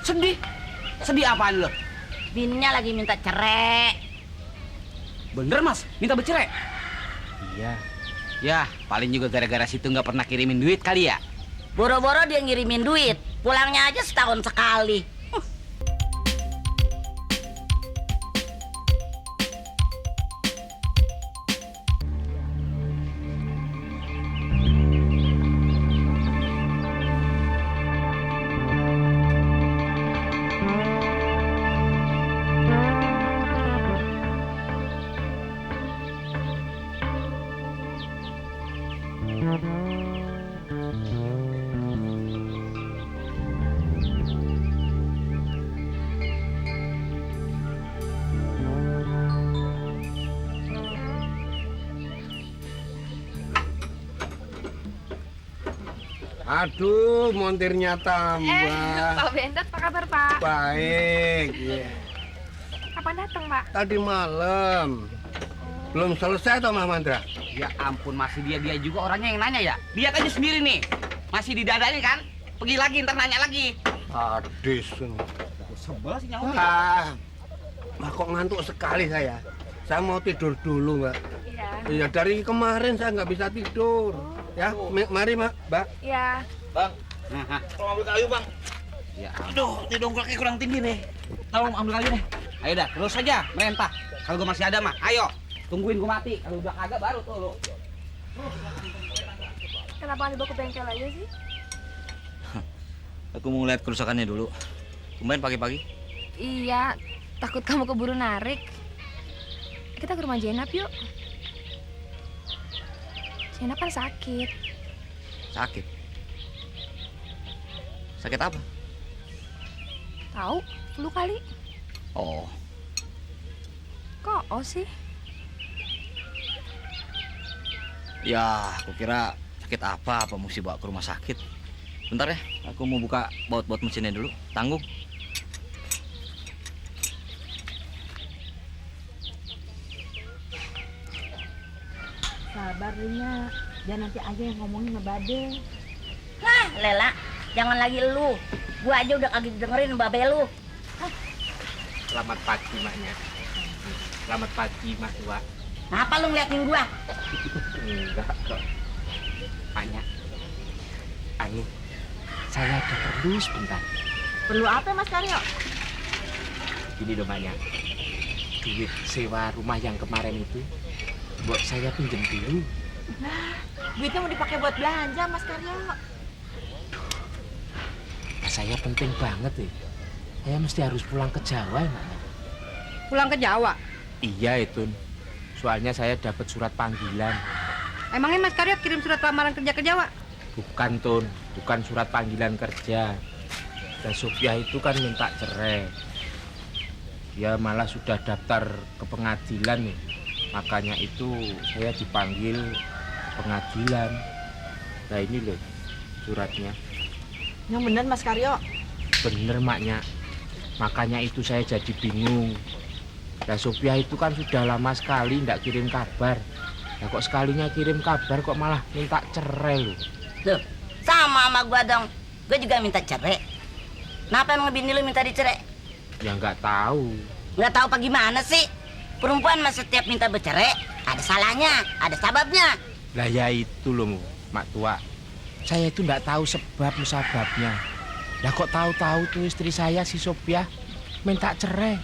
Sedih? Sedih apaan lo? Bininya lagi minta cerai. Bener mas, minta bercerai? Iya. Ya, paling juga gara-gara situ nggak pernah kirimin duit kali ya? Boro-boro dia ngirimin duit, pulangnya aja setahun sekali. Aduh, montirnya tambah. Pak Bendat, apa kabar, Pak? Baik. Ya. Kapan datang, Pak? Tadi malam. Belum selesai toh, Mas Mandra? Ya ampun, masih dia juga orangnya yang nanya ya? Lihat aja sendiri nih, masih di dadanya kan? Pergi lagi, ntar nanya lagi. Hadis. Sebel sih nyawa. Kok ngantuk sekali saya. Saya mau tidur dulu, Mbak. Iya. Iya, dari kemarin saya nggak bisa tidur. Ya, mari, Mbak. Iya. Bang, tolong ambil kayu bang. Ya, aduh, ini dongkraknya kurang tinggi nih. Tolong ambil kayu nih. Ayo dah, terus saja merentah. Kalau gue masih ada mah, ayo. Tungguin gue mati. Kalau udah kagak baru tuh lo. Kenapa nggak dibawa ke bengkel aja sih? Aku mau ngeliat kerusakannya dulu. Tumben pagi-pagi. Iya, takut kamu keburu narik. Kita ke rumah Jenap yuk. Jenap kan sakit. Sakit. Sakit apa? Tahu? Flu kali. Oh, Kok sih? ya aku kira sakit apa mesti bawa ke rumah sakit. Bentar ya, aku mau buka baut-baut mesinnya dulu. Tanggung. Sabar Nya, dia nanti aja yang ngomongin sama Bade. Hah, Lela, jangan lagi lu. Gua aja udah kagak dengerin Babe lu. Selamat pagi, Maknya. Selamat pagi, Mas Tua. Kenapa lu ngeliatin gua? Enggak kok. Maknya. Saya ada perlu sebentar. Perlu apa Mas Karyo? Gini dong, Maknya. Duit sewa rumah yang kemarin itu, buat saya pinjem dulu. Duitnya mau dipakai buat belanja Mas Karyo. Nah, saya penting banget ya. Saya mesti harus pulang ke Jawa, Maknya. Pulang ke Jawa? Iya, itu. Soalnya saya dapat surat panggilan. Emangnya Mas Karyo kirim surat lamaran kerja ke Jawa? Bukan, Tun. Bukan surat panggilan kerja. Dan Sophia itu kan minta cerai. Dia malah sudah daftar ke pengadilan nih. Makanya itu saya dipanggil ke pengadilan. Nah ini loh suratnya. Yang bener Mas Karyo? Bener, Maknya. Makanya itu saya jadi bingung. Nah Sophia itu kan sudah lama sekali nggak kirim kabar. Nah kok sekalinya kirim kabar kok malah minta cerai loh. Loh, sama gua dong. Gua juga minta cerai. Kenapa emang bini lu minta dicerai? Ya nggak tahu. Nggak tahu apa gimana sih? Perempuan mah setiap minta bercerai, ada salahnya, ada sebabnya. Lah ya itu loh, Mak Tua. Saya itu nggak tahu sebab musababnya. Lah kok tahu-tahu tuh istri saya si Sophia minta cerai.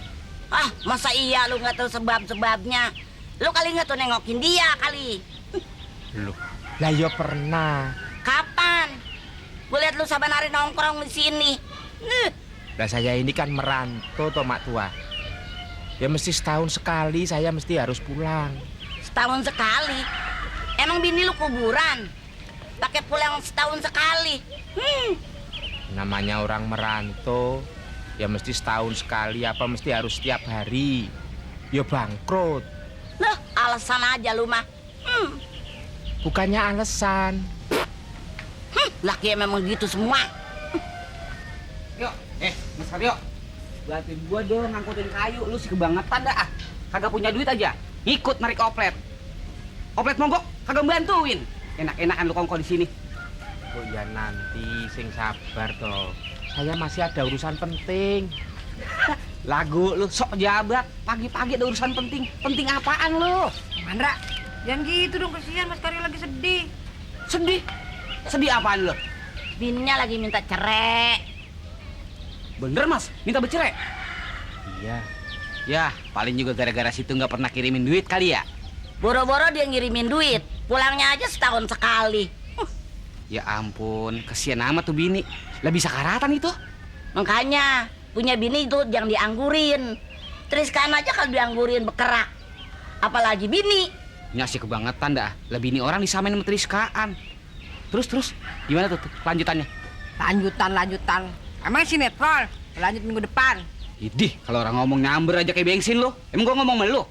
Ah, masa iya lu nggak tahu sebab-sebabnya? Lu kali nggak tuh nengokin dia kali. Loh, lah ya pernah. Kapan? Gue lihat lu saban hari nongkrong di sini. Lah saya ini kan merantau toh, Mak Tua. Ya mesti setahun sekali saya mesti harus pulang. Setahun sekali? Emang bini lu kuburan? Pakai pulang setahun sekali? Namanya orang merantau, ya mesti setahun sekali apa mesti harus setiap hari. Ya bangkrut. Loh, alasan aja lu mah. Bukannya alasan. Laki memang gitu semua. Yuk, Mas Karyo, bantuin gua dong ngangkutin kayu. Lu sih kebangetan dah. Kagak punya duit aja, ngikut narik oplet. Oplet mogok, kagak bantuin. Enak-enakan lu kongko di sini. Oh ya nanti sing sabar toh. Saya masih ada urusan penting. Lagu lu sok jabat, pagi-pagi ada urusan penting. Penting apaan lu? Mandra, jangan gitu dong, kesian Mas Karyo lagi sedih. Sedih? Sedih apaan lu? Bininya lagi minta cerai. Bener Mas, minta bercerai? Iya. Ya, paling juga gara-gara situ nggak pernah kirimin duit kali ya? Boro-boro dia ngirimin duit, pulangnya aja setahun sekali. Ya ampun, kesian amat tuh bini. Lebih sakaratan itu. Makanya punya bini itu jangan dianggurin. Triskan aja kalau dianggurin bekerak. Apalagi bini. Nyasih kebangetan dah. Lah bini orang disamain sama Triskaan. Terus, gimana tuh lanjutannya? Lanjutan. Emang sinetron, lanjut minggu depan. Idih, kalau orang ngomong nyamber aja kayak bensin lu. Emang gua ngomong sama lu?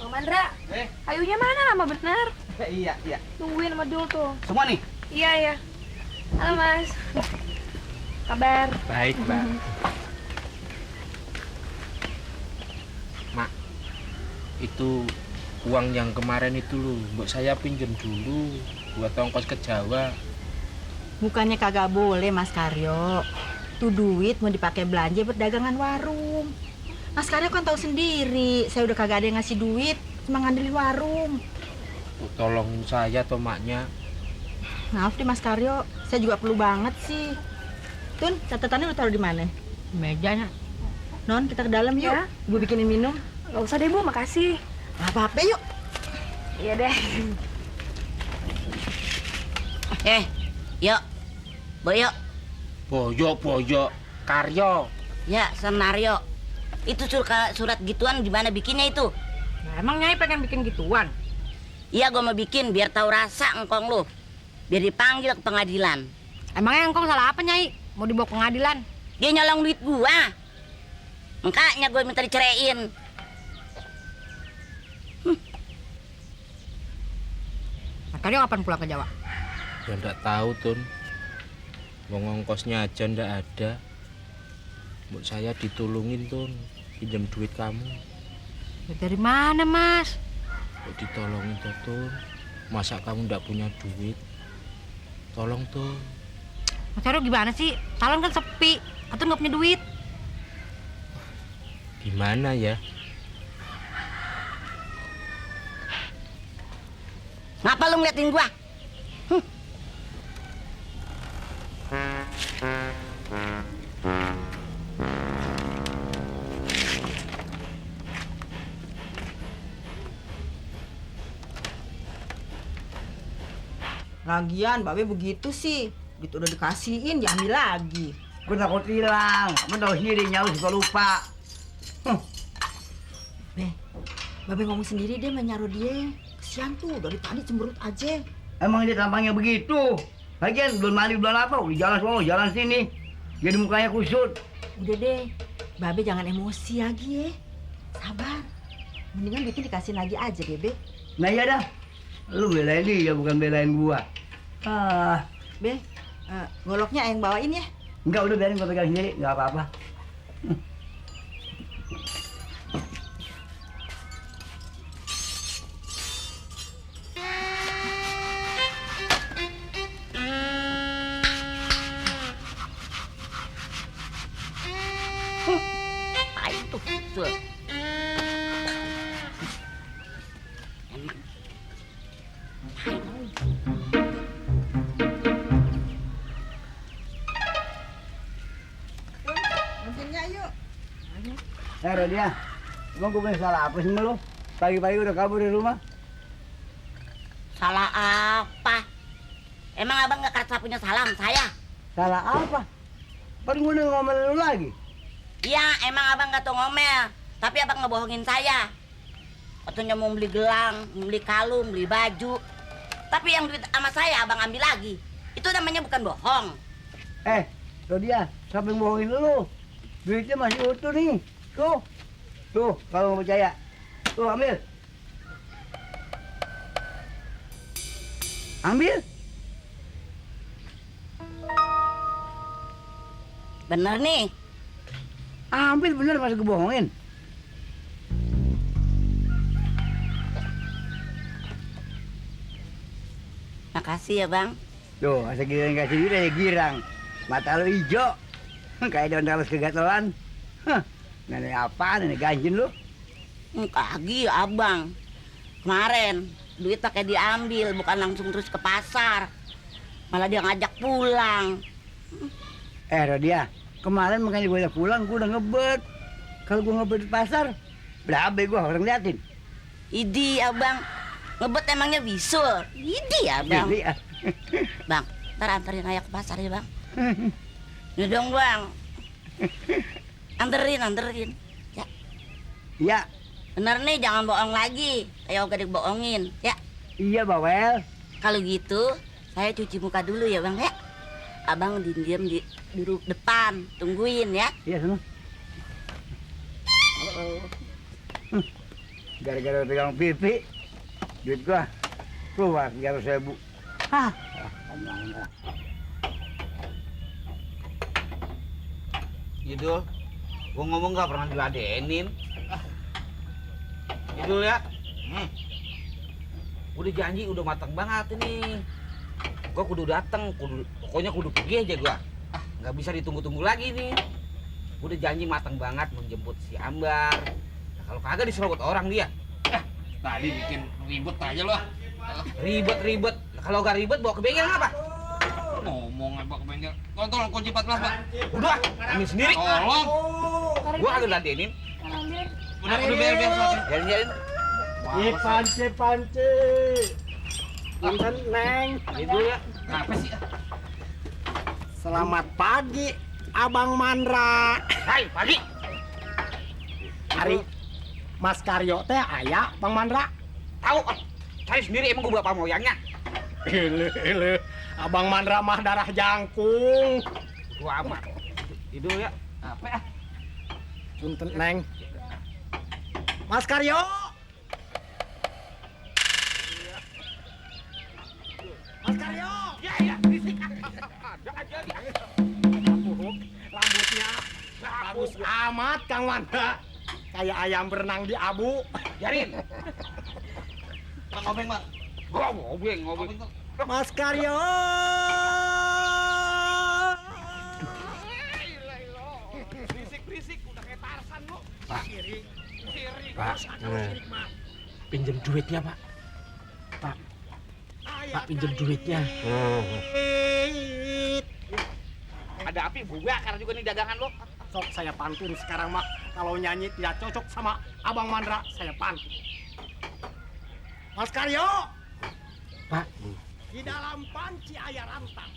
Bang Mandra, kayunya mana lama bener? Iya. Tungguin sama Dul tuh. Semua nih? Iya. Halo Mas. Kabar? Baik, Mbak. Mak, itu uang yang kemarin itu loh, mbok saya pinjam dulu buat ongkos ke Jawa. Bukannya kagak boleh Mas Karyo. Tuh duit mau dipakai belanja buat dagangan warung. Mas Karyo kan tahu sendiri, saya udah kagak ada yang ngasih duit, cuma ngandelin warung. Tolongin saya toh maknya. Maaf deh Mas Karyo, saya juga perlu banget sih. Tun, catatannya lu taruh di mana? Mejanya. Non, kita ke dalam yuk. Ya. Ibu bikinin minum. Gak usah deh Bu, makasih. Gak apa-apa yuk. Iya deh. Yuk. Boyo. Boyo, Karyo. Ya, Senario. Itu surat gituan gimana bikinnya itu? Nah, emang Nyai pengen bikin gituan? Iya, gua mau bikin biar tahu rasa engkong lu. Biar dipanggil ke pengadilan. Emangnya engkong salah apa Nyai? Mau dibawa ke pengadilan? Dia nyolong duit gua. Makanya gue minta diceraiin. Mas Karyo kapan pulang ke Jawa? Ya ndak tahu, Tun. Wong ongkosnya aja ndak ada. Mbok saya ditolongin, Tun. Pinjam duit kamu. Ya, dari mana Mas? Kok ditolongin toh, Tun? Masa kamu ndak punya duit? Tolong, Tun. Mas Karyo gimana sih? Salon kan sepi, atau nggak punya duit? Gimana ya? Ngapa lu ngeliatin gua? Lagian Babe begitu sih. Duit udah dikasihin, diambil lagi. Gue takut hilang, kamu tahu sendiri nyawa suka lupa. Babe ngomong sendiri dia menyaruh dia. Kesian tuh, dari tadi cemberut aja. Emang dia tampangnya begitu. Lagian belum mandi belum apa, udah jalan sono, jalan sini. Jadi mukanya kusut. Udah deh, Babe jangan emosi lagi ya. Sabar. Mendingan bikin dikasih lagi aja, Bebe. Nah iya dah, lu belain dia bukan belain gua. Be, goloknya yang bawain ya. Enggak, udah biarin gua pegang sendiri, nggak apa-apa. Tai tuh. Emang. Mungkinnya yuk. Rodia, emang gua punya salah apa sih sama lu? Pagi-pagi udah kabur dari rumah. Salah apa? Emang abang nggak kerasa punya salah sama saya? Salah apa? Paling gua udah ngomel lu lagi. Iya, emang abang nggak tau ngomel. Tapi abang ngebohongin saya. Waktunya mau beli gelang, beli kalung, beli baju. Tapi yang duit sama saya abang ambil lagi. Itu namanya bukan bohong. Rodia, siapa yang bohongin lu? Duitnya masih utuh nih. Tuh, kalau nggak percaya. Tuh, ambil. Ambil. Bener nih. Ambil bener masih kebohongin. Makasih ya bang. Tuh, masa giliran kasih duit aja girang. Mata lu hijau. Kayak daun talas kegatelan. Hah, nenek apaan, nenek ganjen lu? Kagi abang. Kemarin duit pakai diambil, bukan langsung terus ke pasar. Malah dia ngajak pulang. Rodia, kemarin makanya gue udah pulang, gue udah ngebet. Kalau gue ngebet di pasar, berapa gue orang liatin. Idi abang, ngebet emangnya bisul. Idi abang. Jadi, Bang, ntar anterin ayah ke pasar ya bang. Ya dong bang. Anterin. Ya, iya, bener nih jangan bohong lagi. Kayak gak dibohongin. Ya, iya Bawel. kalau gitu saya cuci muka dulu ya bang ya. Abang diam di depan, tungguin ya. Iya sana. Gara-gara pegang pipi, duit gua keluar 300.000. Hah. Idul, gua ngomong gak pernah diladenin. Idul ya. Udah janji, udah matang banget ini. Gua kudu dateng, pokoknya kudu pergi aja gua. Nggak bisa ditunggu-tunggu lagi nih. Udah janji matang banget menjemput si Ambar. Nah, kalau kagak diserobot orang dia. Tadi bikin ribut aja lo. Ribet. Kalau gak ribet bawa ke bengkel ngapa? Ngomong apa ke bengkel. Tolong kunci 14, Pak. Udah, ambil sendiri. Tolong. Gua kagak ladenin. Udah biar. Jalan-jalan. Pance. Punten, Neng. Idul ya. Kenapa sih? Selamat pagi, Abang Mandra. Hai, pagi. Hari Mas Karyo teh aya, Bang Mandra. Tahu, cari sendiri emang gua bapak moyangnya. Ele, Abang Mandra mah darah jangkung. Tua amat. Idul ya. Apa ya? Punten, Neng. Mas Karyo. Mas Karyo. Ya, berisik. Rambutnya bagus amat, Kang Mandra. Kayak ayam berenang di abu. Biarin. Bang ngobeng, Bang. Ngobeng. Mas Karyo. Berisik, udah kayak Tarsan lu. Pak, pinjam duitnya, Pak. Pak, pinjam duitnya. Ada api bakar juga nih dagangan lo. Sok saya pantun sekarang mah. Kalau nyanyi tidak cocok sama Abang Mandra, saya pantun. Mas Karyo, Pak, di dalam panci ayah rantang.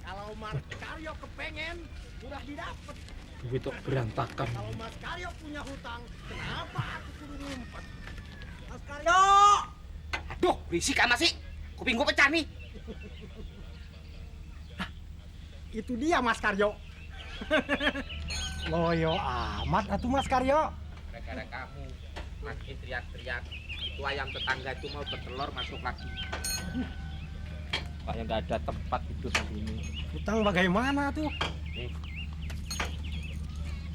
Kalau Mas Karyo kepengen, mudah didapat. duit kok berantakan. Kalau Mas Karyo punya hutang, kenapa aku kudu ngumpet? Mas Karyo! Aduh, berisik amat sih. Kuping gua pecah nih. Itu dia Mas Karyo. Loyo amat atuh Mas Karyo. Gara-gara kamu makin teriak-teriak, itu ayam tetangga itu mau bertelur masuk lagi. Kayak nggak ada tempat tidur di sini. Hutang bagaimana tuh? Nih.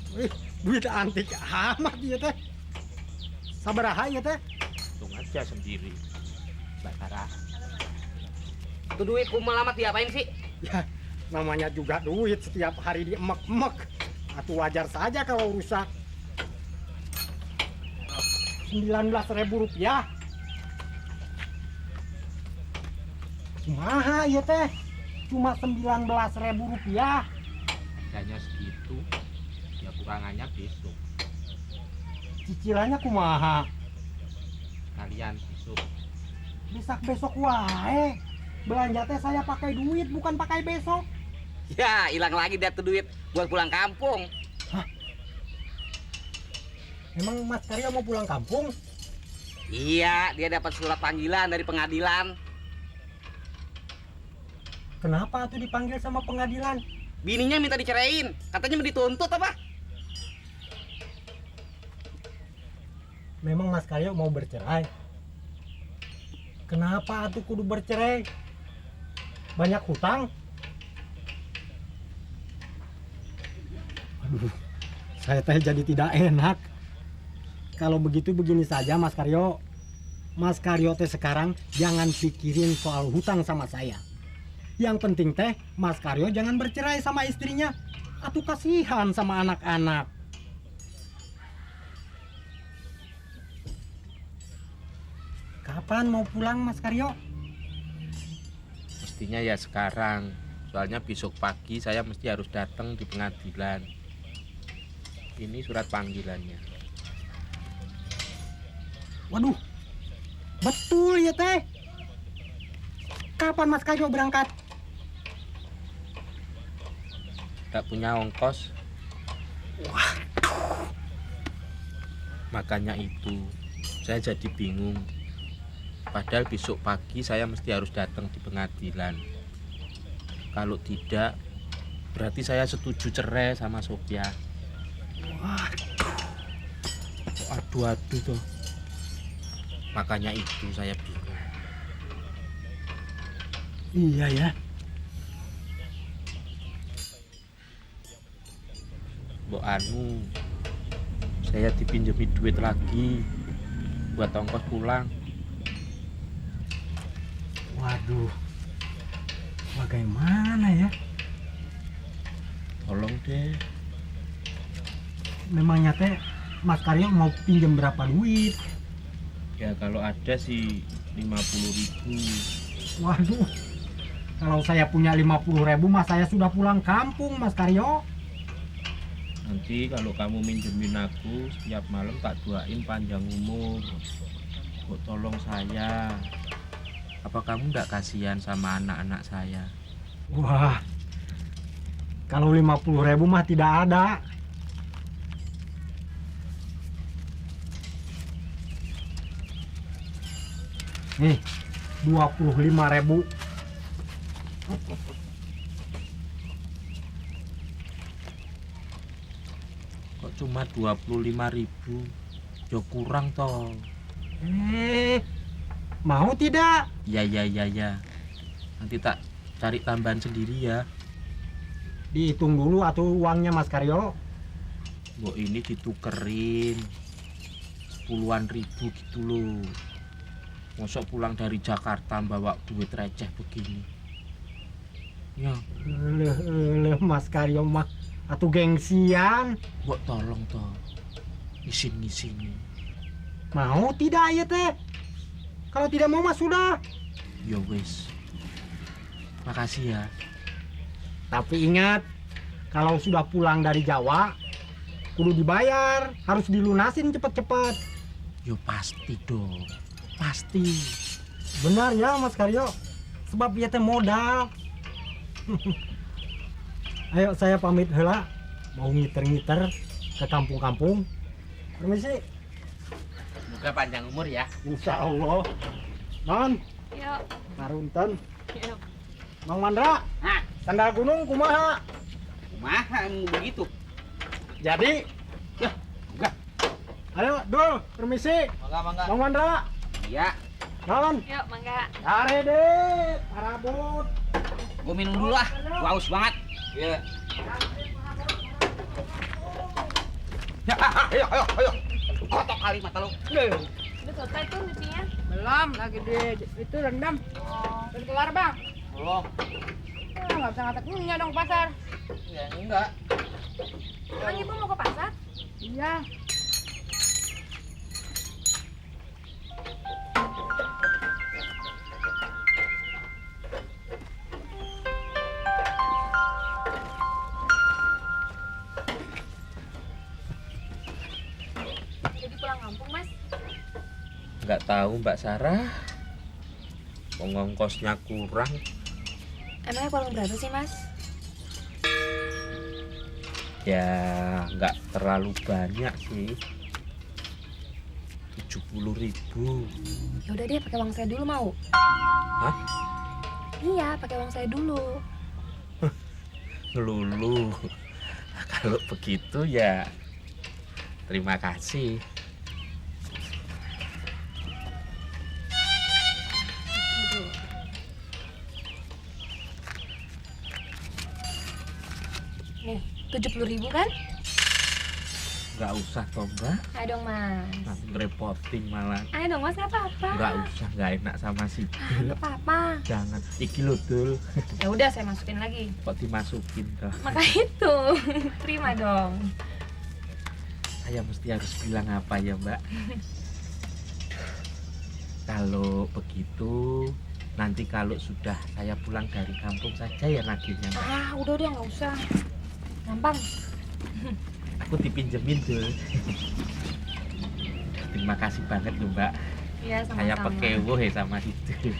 Wih, duit antik amat ya teh. Sabaraha ya teh? Hitung aja sendiri. Batara. Itu duit kumalamat diapain sih? Ya, namanya juga duit setiap hari diemek-emek. Atau wajar saja kalau rusak. 19.000 rupiah. Kumaha ya teh? Cuma 19.000 rupiah. Harganya segitu, ya kurangannya besok. Cicilannya kumaha? Kalian besok. Bisa besok wae. Belanja teh saya pakai duit bukan pakai besok. Ya, hilang lagi dah tuh duit buat pulang kampung. Emang Mas Karyo mau pulang kampung? Iya, dia dapat surat panggilan dari pengadilan. Kenapa tuh dipanggil sama pengadilan? Bininya minta diceraiin, katanya mau dituntut apa? Memang Mas Karyo mau bercerai? Kenapa atuh kudu bercerai? Banyak hutang? Aduh, saya teh jadi tidak enak. Kalau begitu begini saja Mas Karyo. Mas Karyo teh sekarang jangan pikirin soal hutang sama saya. Yang penting teh Mas Karyo jangan bercerai sama istrinya. Atuh kasihan sama anak-anak. Kapan mau pulang Mas Karyo? Mestinya ya sekarang. Soalnya besok pagi saya mesti harus datang di pengadilan. Ini surat panggilannya. Waduh, betul ya teh. Kapan Mas Karyo berangkat? Tak punya ongkos. Makanya itu saya jadi bingung. Padahal besok pagi saya mesti harus datang di pengadilan. Kalau tidak, berarti saya setuju cerai sama Sophia. Aduh tuh. Makanya itu saya bingung. Iya ya. Mbok anu, saya dipinjemi duit lagi buat ongkos pulang. Waduh, bagaimana ya? Tolong deh. Memangnya teh Mas Karyo mau pinjam berapa duit? Ya kalau ada sih 50.000. Waduh, kalau saya punya 50.000 mas saya sudah pulang kampung Mas Karyo. Nanti kalau kamu minjemin aku setiap malam tak doain panjang umur. Kok tolong saya. Apa kamu nggak kasihan sama anak-anak saya? Wah, kalau 50.000 mah tidak ada. Nih, 25.000. Kok cuma 25.000? Ya kurang toh. Mau tidak? Ya. Nanti tak cari tambahan sendiri ya. Dihitung dulu atau uangnya Mas Karyo. Mbok ini ditukerin puluhan ribu gitu loh. Masa pulang dari Jakarta bawa duit receh begini. Ya, Mas Karyo mah atau gengsian. mbok tolong toh. Isin-isin. Mau tidak ya teh? Kalau tidak mau mas sudah. Ya wis. Makasih ya. Tapi ingat, kalau sudah pulang dari Jawa, kudu dibayar, harus dilunasin cepet-cepet. Ya pasti dong. Pasti. Benar ya Mas Karyo, sebab dia teh modal. Ayo saya pamit heula, mau ngiter-ngiter ke kampung-kampung. Permisi. Semoga panjang umur ya. Insya Allah. Non, Yuk. Marunten. Yuk. Mang Mandra, Hah, sandal gunung kumaha? kumaha emang begitu? Jadi, Ya, enggak. ayo Dul, permisi. Mangga. Mang Mandra, Iya, non. Yuk, mangga. Cari deh, parabut. gua minum dulu lah. Gua haus banget. Iya. Ya, ayo. Kotok kali mata lu. Udah selesai tuh nyucinya? Belum, lagi itu rendam. Udah kelar bang. Belum. Nggak bisa ngatak nyonya dong ke pasar. Ya, enggak. Emang ibu mau ke pasar? Iya. Jadi pulang kampung, Mas? Nggak tahu Mbak Sarah. Ongkosnya kurang. Emangnya pulang berapa sih, Mas? Ya nggak terlalu banyak sih. 70.000. Ya udah deh, pakai uang saya dulu mau. Hah? Iya, pakai uang saya dulu. Lulu. Kalau begitu ya terima kasih. Nih, 70.000 kan? Nggak usah toh Mbak. Ayo dong mas. Nanti ngerepotin malah. Ayo dong mas, nggak apa-apa. Nggak usah, nggak enak sama si Dul. Nggak apa-apa. Jangan. Iki lo Dul. Ya udah saya masukin lagi. Kok dimasukin toh? Maka itu. Terima dong. Saya mesti harus bilang apa ya Mbak? Kalau begitu, nanti kalau sudah saya pulang dari kampung saja ya nagihnya Mbak. Ah, udah nggak usah. Gampang. Aku dipinjemin Dul. Terima kasih banget loh Mbak. Iya, sama-sama. Saya pekewo ya sama itu.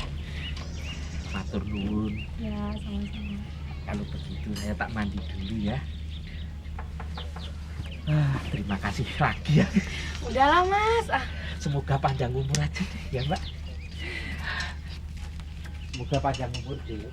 Matur nuwun. Ya, sama-sama. Kalau begitu saya tak mandi dulu ya. Terima kasih lagi ya. Udahlah mas. Semoga panjang umur aja deh ya Mbak. Semoga panjang umur deh.